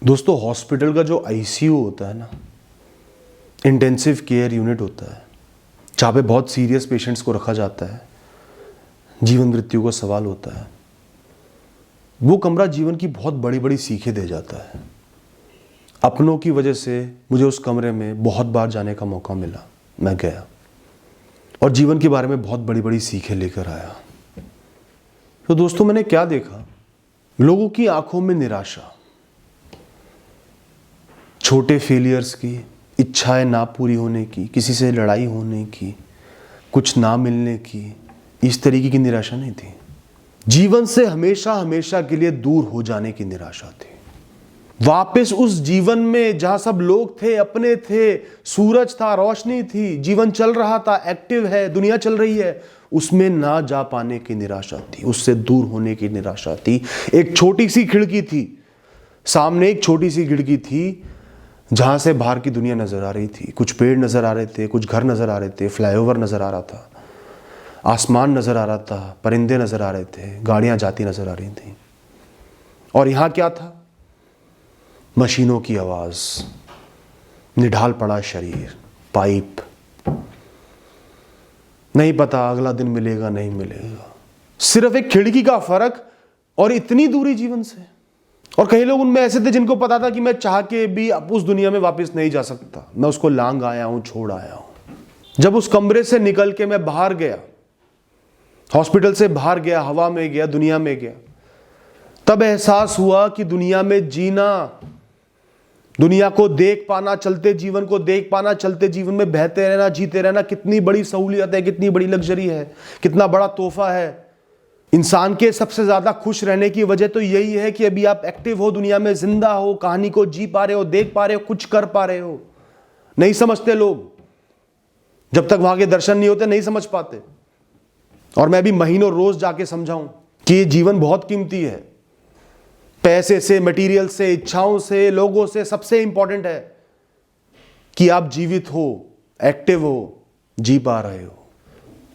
दोस्तों, हॉस्पिटल का जो आईसीयू होता है ना, इंटेंसिव केयर यूनिट होता है, जहाँ पे बहुत सीरियस पेशेंट्स को रखा जाता है, जीवन मृत्यु का सवाल होता है, वो कमरा जीवन की बहुत बड़ी बड़ी सीखें दे जाता है। अपनों की वजह से मुझे उस कमरे में बहुत बार जाने का मौका मिला। मैं गया और जीवन के बारे में बहुत बड़ी बड़ी सीखें लेकर आया। तो दोस्तों, मैंने क्या देखा? लोगों की आंखों में निराशा, छोटे फेलियर्स की, इच्छाएं ना पूरी होने की, किसी से लड़ाई होने की, कुछ ना मिलने की, इस तरीके की निराशा नहीं थी। जीवन से हमेशा हमेशा के लिए दूर हो जाने की निराशा थी। वापस उस जीवन में जहां सब लोग थे, अपने थे, सूरज था, रोशनी थी, जीवन चल रहा था, एक्टिव है, दुनिया चल रही है, उसमें ना जा पाने की निराशा थी, उससे दूर होने की निराशा थी। एक छोटी सी खिड़की थी, सामने एक छोटी सी खिड़की थी जहां से बाहर की दुनिया नजर आ रही थी। कुछ पेड़ नजर आ रहे थे, कुछ घर नजर आ रहे थे, फ्लाईओवर नजर आ रहा था, आसमान नजर आ रहा था, परिंदे नजर आ रहे थे, गाड़ियां जाती नजर आ रही थी। और यहां क्या था? मशीनों की आवाज, निढाल पड़ा शरीर, पाइप, नहीं पता अगला दिन मिलेगा नहीं मिलेगा, सिर्फ एक खिड़की का फर्क और इतनी दूरी जीवन से। और कई लोग उनमें ऐसे थे जिनको पता था कि मैं चाह के भी अब उस दुनिया में वापस नहीं जा सकता, मैं उसको लांग आया हूं, छोड़ आया हूं। जब उस कमरे से निकल के मैं बाहर गया, हॉस्पिटल से बाहर गया, हवा में गया, दुनिया में गया, तब एहसास हुआ कि दुनिया में जीना, दुनिया को देख पाना, चलते जीवन को देख पाना, चलते जीवन में बहते रहना, जीते रहना, कितनी बड़ी सहूलियत है, कितनी बड़ी लग्जरी है, कितना बड़ा तोहफा है। इंसान के सबसे ज्यादा खुश रहने की वजह तो यही है कि अभी आप एक्टिव हो, दुनिया में जिंदा हो, कहानी को जी पा रहे हो, देख पा रहे हो, कुछ कर पा रहे हो। नहीं समझते लोग, जब तक वहां के दर्शन नहीं होते नहीं समझ पाते। और मैं भी महीनों रोज जाके समझाऊं कि ये जीवन बहुत कीमती है। पैसे से, मटेरियल से, इच्छाओं से, लोगों से, सबसे इंपॉर्टेंट है कि आप जीवित हो, एक्टिव हो, जी पा रहे हो।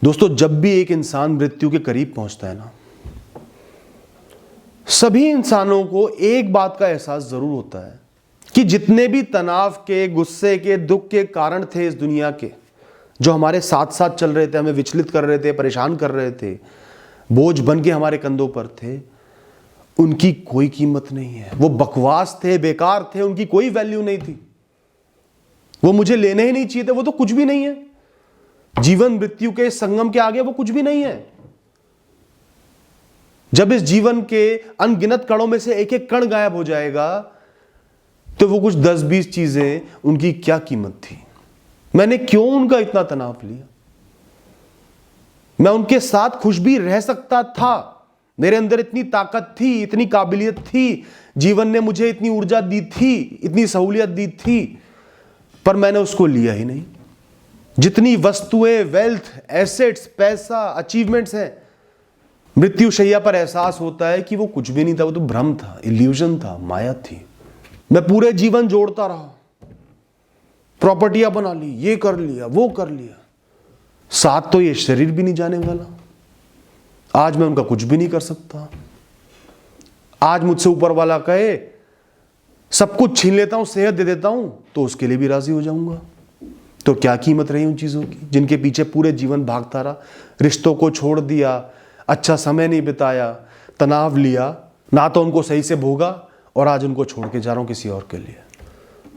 दोस्तों, जब भी एक इंसान मृत्यु के करीब पहुंचता है ना, सभी इंसानों को एक बात का एहसास जरूर होता है कि जितने भी तनाव के, गुस्से के, दुख के कारण थे इस दुनिया के, जो हमारे साथ साथ चल रहे थे, हमें विचलित कर रहे थे, परेशान कर रहे थे, बोझ बन के हमारे कंधों पर थे, उनकी कोई कीमत नहीं है। वो बकवास थे, बेकार थे, उनकी कोई वैल्यू नहीं थी। वो मुझे लेने ही नहीं चाहिए थे, वो तो कुछ भी नहीं है। जीवन मृत्यु के संगम के आगे वो कुछ भी नहीं है। जब इस जीवन के अनगिनत कणों में से एक एक कण गायब हो जाएगा, तो वो कुछ 10-20 चीजें, उनकी क्या कीमत थी? मैंने क्यों उनका इतना तनाव लिया? मैं उनके साथ खुश भी रह सकता था, मेरे अंदर इतनी ताकत थी, इतनी काबिलियत थी, जीवन ने मुझे इतनी ऊर्जा दी थी, इतनी सहूलियत दी थी, पर मैंने उसको लिया ही नहीं। जितनी वस्तुएं, वेल्थ, एसेट्स, पैसा, अचीवमेंट्स हैं, मृत्यु शैया पर एहसास होता है कि वो कुछ भी नहीं था, वो तो भ्रम था, इल्यूजन था, माया थी। मैं पूरे जीवन जोड़ता रहा, प्रॉपर्टियां बना ली, ये कर लिया, वो कर लिया, साथ तो ये शरीर भी नहीं जाने वाला। आज मैं उनका कुछ भी नहीं कर सकता। आज मुझसे ऊपर वाला कहे सब कुछ छीन लेता हूं, सेहत दे देता हूं, तो उसके लिए भी राजी हो जाऊंगा। तो क्या कीमत रही उन चीजों की जिनके पीछे पूरे जीवन भागता रहा, रिश्तों को छोड़ दिया, अच्छा समय नहीं बिताया, तनाव लिया, ना तो उनको सही से भोगा, और आज उनको छोड़ के जा रहा हूं किसी और के लिए।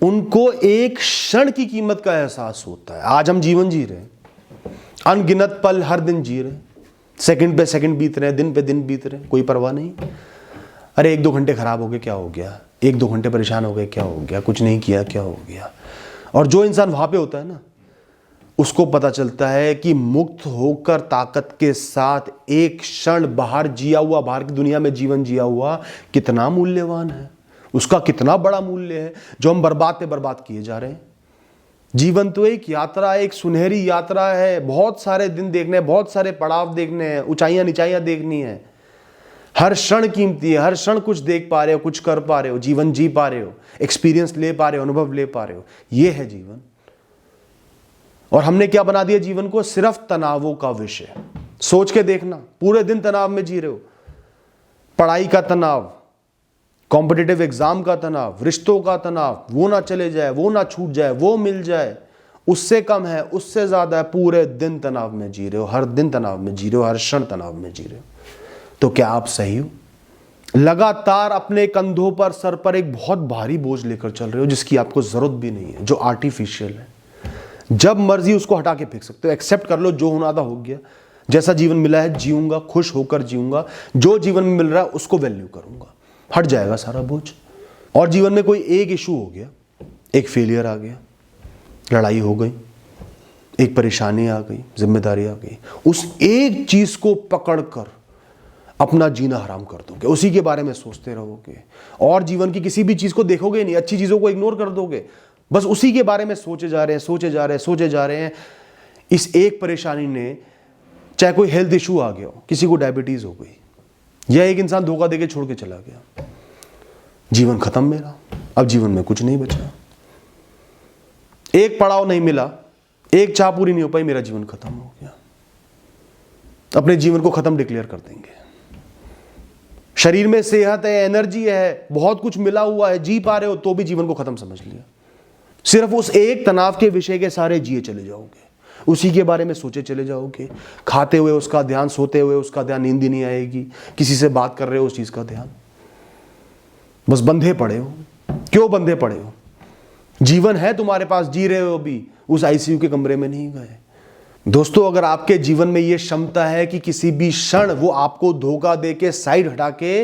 उनको एक क्षण की कीमत का एहसास होता है। आज हम जीवन जी रहे हैं, अनगिनत पल हर दिन जी रहे हैं, सेकंड पे सेकंड बीत रहे हैं, दिन पे दिन बीत रहे हैं, कोई परवाह नहीं। अरे 1-2 घंटे खराब हो गए, क्या हो गया? 1-2 घंटे परेशान हो गए, क्या हो गया? कुछ नहीं किया, क्या हो गया? और जो इंसान वहां पे होता है ना, उसको पता चलता है कि मुक्त होकर ताकत के साथ एक क्षण बाहर जिया हुआ, बाहर की दुनिया में जीवन जिया हुआ कितना मूल्यवान है, उसका कितना बड़ा मूल्य है, जो हम बर्बाद पे बर्बाद किए जा रहे हैं। जीवन तो एक यात्रा, एक सुनहरी यात्रा है, बहुत सारे दिन देखने हैं, बहुत सारे पड़ाव देखने हैं, ऊंचाइयां नीचाइयां देखनी है। हर क्षण कीमती है, हर क्षण कुछ देख पा रहे हो, कुछ कर पा रहे हो, जीवन जी पा रहे हो, एक्सपीरियंस ले पा रहे हो, अनुभव ले पा रहे हो। यह है जीवन। और हमने क्या बना दिया जीवन को? सिर्फ तनावों का विषय। सोच के देखना, पूरे दिन तनाव में जी रहे हो, पढ़ाई का तनाव, कॉम्पिटिटिव एग्जाम का तनाव, रिश्तों का तनाव, वो ना चले जाए, वो ना छूट जाए, वो मिल जाए, उससे कम है, उससे ज्यादा है, पूरे दिन तनाव में जी रहे हो, हर दिन तनाव में जी रहे हो, हर क्षण तनाव में जी रहे हो। तो क्या आप सही हो? लगातार अपने कंधों पर, सर पर एक बहुत भारी बोझ लेकर चल रहे हो जिसकी आपको जरूरत भी नहीं है, जो आर्टिफिशियल है। जब मर्जी उसको हटा के फेंक सकते हो। एक्सेप्ट कर लो, जो होना था हो गया, जैसा जीवन मिला है जीऊंगा, खुश होकर जीऊंगा, जो जीवन में मिल रहा है उसको वैल्यू करूंगा, हट जाएगा सारा बोझ। और जीवन में कोई एक इशू हो गया, एक फेलियर आ गया, लड़ाई हो गई, एक परेशानी आ गई, जिम्मेदारी आ गई, उस एक चीज को पकड़कर अपना जीना हराम कर दोगे, उसी के बारे में सोचते रहोगे और जीवन की किसी भी चीज को देखोगे नहीं, अच्छी चीजों को इग्नोर कर दोगे, बस उसी के बारे में सोचे जा रहे हैं, सोचे जा रहे हैं, सोचे जा रहे हैं। इस एक परेशानी ने, चाहे कोई हेल्थ इशू आ गया हो, किसी को डायबिटीज हो गई, या एक इंसान धोखा देके छोड़ के चला गया, जीवन खत्म मेरा, अब जीवन में कुछ नहीं बचा, एक पड़ाव नहीं मिला, एक चाह पूरी नहीं हो पाई, मेरा जीवन खत्म हो गया। अपने जीवन को खत्म डिक्लेयर कर देंगे। शरीर में सेहत है, एनर्जी है, बहुत कुछ मिला हुआ है, जी पा रहे हो, तो भी जीवन को खत्म समझ लिया। सिर्फ उस एक तनाव के विषय के सारे जिए चले जाओगे, उसी के बारे में सोचे चले जाओगे, खाते हुए उसका ध्यान, सोते हुए उसका ध्यान, नींद ही नहीं आएगी, किसी से बात कर रहे हो उस चीज का ध्यान, बस बंधे पड़े हो। क्यों बंधे पड़े हो? जीवन है तुम्हारे पास, जी रहे हो, अभी उस आईसीयू के कमरे में नहीं गए। दोस्तों, अगर आपके जीवन में यह क्षमता है कि किसी भी क्षण वो आपको धोखा देके, साइड हटा के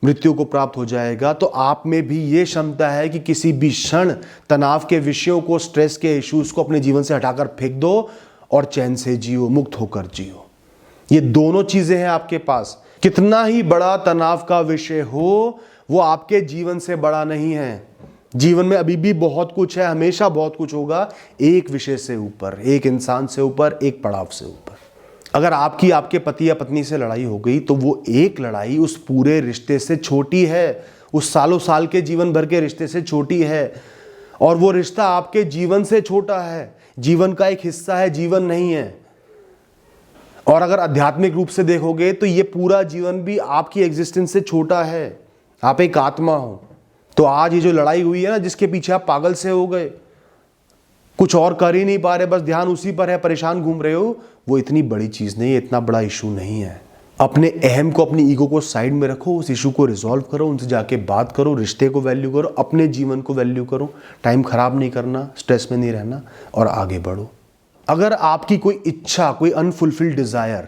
मृत्यु को प्राप्त हो जाएगा, तो आप में भी यह क्षमता है कि किसी भी क्षण तनाव के विषयों को, स्ट्रेस के इश्यूज को अपने जीवन से हटाकर फेंक दो और चैन से जियो, मुक्त होकर जियो। ये दोनों चीजें हैं आपके पास। कितना ही बड़ा तनाव का विषय हो, वो आपके जीवन से बड़ा नहीं है। जीवन में अभी भी बहुत कुछ है, हमेशा बहुत कुछ होगा, एक विषय से ऊपर, एक इंसान से ऊपर, एक पड़ाव से ऊपर। अगर आपकी, आपके पति या पत्नी से लड़ाई हो गई, तो वो एक लड़ाई उस पूरे रिश्ते से छोटी है, उस सालों साल के जीवन भर के रिश्ते से छोटी है, और वो रिश्ता आपके जीवन से छोटा है, जीवन का एक हिस्सा है, जीवन नहीं है। और अगर आध्यात्मिक रूप से देखोगे तो ये पूरा जीवन भी आपकी एग्जिस्टेंस से छोटा है। आप एक आत्मा हो। तो आज ये जो लड़ाई हुई है ना, जिसके पीछे आप पागल से हो गए, कुछ और कर ही नहीं पा रहे, बस ध्यान उसी पर है, परेशान घूम रहे हो, वो इतनी बड़ी चीज नहीं है, इतना बड़ा इशू नहीं है। अपने अहम को, अपनी ईगो को साइड में रखो, उस इशू को रिजॉल्व करो, उनसे जाके बात करो, रिश्ते को वैल्यू करो, अपने जीवन को वैल्यू करो, टाइम खराब नहीं करना, स्ट्रेस में नहीं रहना और आगे बढ़ो। अगर आपकी कोई इच्छा, कोई अनफुलफिल्ड डिजायर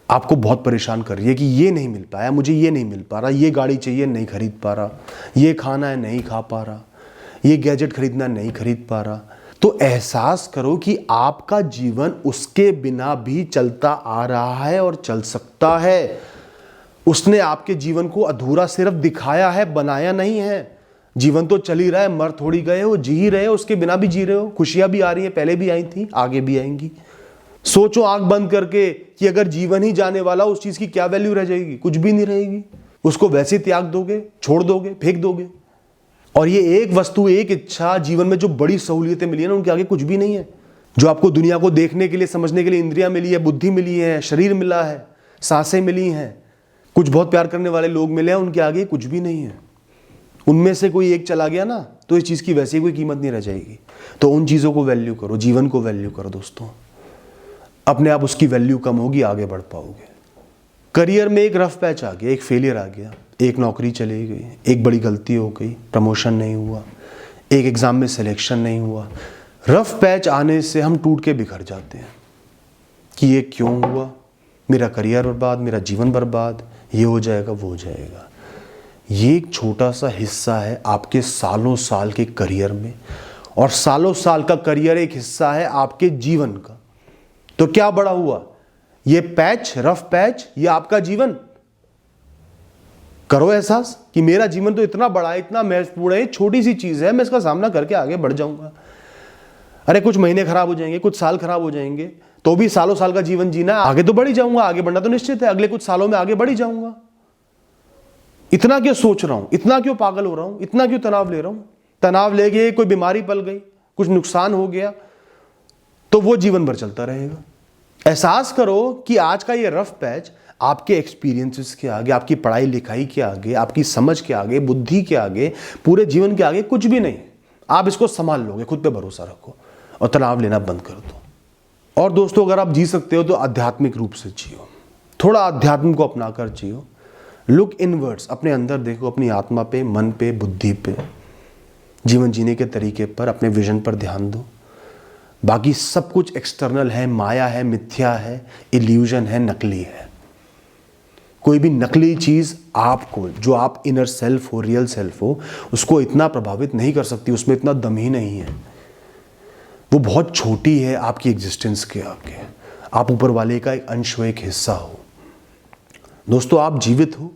आपको बहुत परेशान कर रही है कि ये नहीं मिल पाया, मुझे ये नहीं मिल पा रहा, ये गाड़ी चाहिए नहीं खरीद पा रहा, ये खाना है नहीं खा पा रहा, ये गैजेट खरीदना नहीं खरीद पा रहा, तो एहसास करो कि आपका जीवन उसके बिना भी चलता आ रहा है और चल सकता है। उसने आपके जीवन को अधूरा सिर्फ दिखाया है, बनाया नहीं है। जीवन तो चल ही रहा है, मर थोड़ी गए हो, जी ही रहे हो, उसके बिना भी जी रहे हो। खुशियां भी आ रही है, पहले भी आई थी, आगे भी आएंगी। सोचो आंख बंद करके कि अगर जीवन ही जाने वाला, उस चीज की क्या वैल्यू रह जाएगी? कुछ भी नहीं रहेगी। उसको वैसे त्याग दोगे, छोड़ दोगे, फेंक दोगे। और ये एक वस्तु, एक इच्छा, जीवन में जो बड़ी सहूलियतें मिली है ना, उनके आगे कुछ भी नहीं है। जो आपको दुनिया को देखने के लिए, समझने के लिए इंद्रियां मिली है, बुद्धि मिली है, शरीर मिला है, सांसें मिली हैं, कुछ बहुत प्यार करने वाले लोग मिले हैं, उनके आगे कुछ भी नहीं है। उनमें से कोई एक चला गया ना, तो इस चीज की वैसे ही कोई कीमत नहीं रह जाएगी। तो उन चीजों को वैल्यू करो, जीवन को वैल्यू करो दोस्तों। अपने आप उसकी वैल्यू कम होगी, आगे बढ़ पाओगे। करियर में एक रफ पैच आ गया, एक फेलियर आ गया, एक नौकरी चली गई, एक बड़ी गलती हो गई, प्रमोशन नहीं हुआ, एक एग्जाम में सिलेक्शन नहीं हुआ। रफ पैच आने से हम टूट के बिखर जाते हैं कि ये क्यों हुआ, मेरा करियर बर्बाद, मेरा जीवन बर्बाद, ये हो जाएगा, वो हो जाएगा। ये एक छोटा सा हिस्सा है आपके सालों साल के करियर में, और सालों साल का करियर एक हिस्सा है आपके जीवन का। तो क्या बड़ा हुआ? ये पैच, रफ पैच, ये आपका जीवन। करो एहसास कि मेरा जीवन तो इतना बड़ा है, इतना महत्वपूर्ण है, छोटी सी चीज है, मैं इसका सामना करके आगे बढ़ जाऊंगा। अरे कुछ महीने खराब हो जाएंगे, कुछ साल खराब हो जाएंगे, तो भी सालों साल का जीवन जीना है, आगे तो बढ़ ही जाऊंगा, आगे बढ़ना तो निश्चित है, अगले कुछ सालों में आगे बढ़ ही जाऊंगा। इतना क्यों सोच रहा हूं, इतना क्यों पागल हो रहा हूं, इतना क्यों तनाव ले रहा हूं? तनाव ले गए, कोई बीमारी पल गई, कुछ नुकसान हो गया, तो वो जीवन भर चलता रहेगा। एहसास करो कि आज का ये रफ पैच आपके एक्सपीरियंसेस के आगे, आपकी पढ़ाई लिखाई के आगे, आपकी समझ के आगे, बुद्धि के आगे, पूरे जीवन के आगे कुछ भी नहीं। आप इसको संभाल लोगे, खुद पे भरोसा रखो और तनाव लेना बंद कर दो। और दोस्तों, अगर आप जी सकते हो तो आध्यात्मिक रूप से जियो, थोड़ा आध्यात्म को अपनाकर जियो। लुक इनवर्ड्स, अपने अंदर देखो, अपनी आत्मा पे, मन पे, बुद्धि पे, जीवन जीने के तरीके पर, अपने विजन पर ध्यान दो। बाकी सब कुछ एक्सटर्नल है, माया है, मिथ्या है, इल्यूजन है, नकली है। कोई भी नकली चीज आपको, जो आप इनर सेल्फ हो, रियल सेल्फ हो, उसको इतना प्रभावित नहीं कर सकती, उसमें इतना दम ही नहीं है। वो बहुत छोटी है आपकी एग्जिस्टेंस के आगे। आप ऊपर वाले का एक अंश हो, एक हिस्सा हो। दोस्तों, आप जीवित हो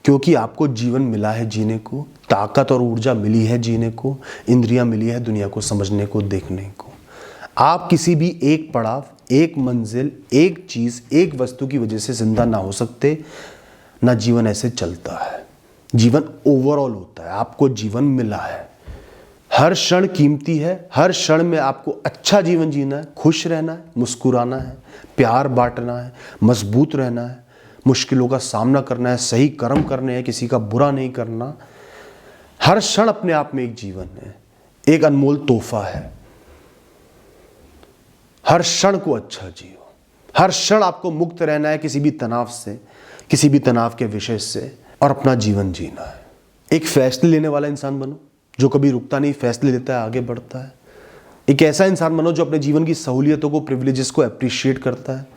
क्योंकि आपको जीवन मिला है जीने को, ताकत और ऊर्जा मिली है जीने को, इंद्रियां मिली है दुनिया को समझने को, देखने को। आप किसी भी एक पड़ाव, एक मंजिल, एक चीज, एक वस्तु की वजह से जिंदा ना हो सकते। ना जीवन ऐसे चलता है। जीवन ओवरऑल होता है। आपको जीवन मिला है, हर क्षण कीमती है। हर क्षण में आपको अच्छा जीवन जीना है, खुश रहना है, मुस्कुराना है, प्यार बांटना है, मजबूत रहना है, मुश्किलों का सामना करना है, सही कर्म करने हैं, किसी का बुरा नहीं करना। हर क्षण अपने आप में एक जीवन है, एक अनमोल तोहफा है। हर क्षण को अच्छा जियो। हर क्षण आपको मुक्त रहना है किसी भी तनाव से, किसी भी तनाव के विषय से, और अपना जीवन जीना है। एक फैसले लेने वाला इंसान बनो, जो कभी रुकता नहीं, फैसले लेता है, आगे बढ़ता है। एक ऐसा इंसान बनो जो अपने जीवन की सहूलियतों को, प्रिविलेजेस को अप्रिशिएट करता है।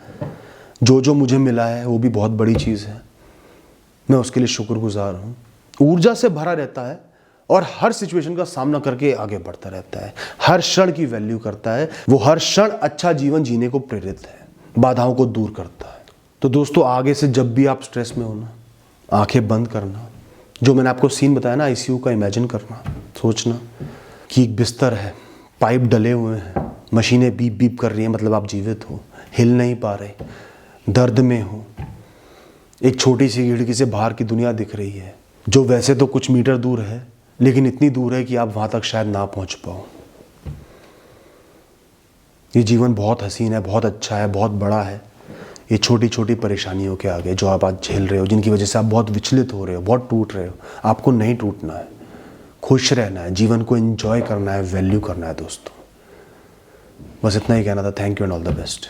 जो मुझे मिला है वो भी बहुत बड़ी चीज़ है, मैं उसके लिए शुक्रगुजार हूँ। ऊर्जा से भरा रहता है और हर सिचुएशन का सामना करके आगे बढ़ता रहता है। हर क्षण की वैल्यू करता है। वो हर क्षण अच्छा जीवन जीने को प्रेरित है, बाधाओं को दूर करता है। तो दोस्तों, आगे से जब भी आप स्ट्रेस में होना, आंखें बंद करना, जो मैंने आपको सीन बताया ना आईसीयू का, इमेजिन करना, सोचना कि एक बिस्तर है, पाइप डले हुए हैं, मशीनें बीप बीप कर रही हैं, मतलब आप जीवित हो, हिल नहीं पा रहे, दर्द में हो। एक छोटी सी खिड़की से बाहर की दुनिया दिख रही है, जो वैसे तो कुछ मीटर दूर है, लेकिन इतनी दूर है कि आप वहां तक शायद ना पहुंच पाओ। ये जीवन बहुत हसीन है, बहुत अच्छा है, बहुत बड़ा है। ये छोटी छोटी परेशानियों के आगे जो आप आज झेल रहे हो, जिनकी वजह से आप बहुत विचलित हो रहे हो, बहुत टूट रहे हो, आपको नहीं टूटना है। खुश रहना है, जीवन को एंजॉय करना है, वैल्यू करना है। दोस्तों, बस इतना ही कहना था। Thank you and all the best.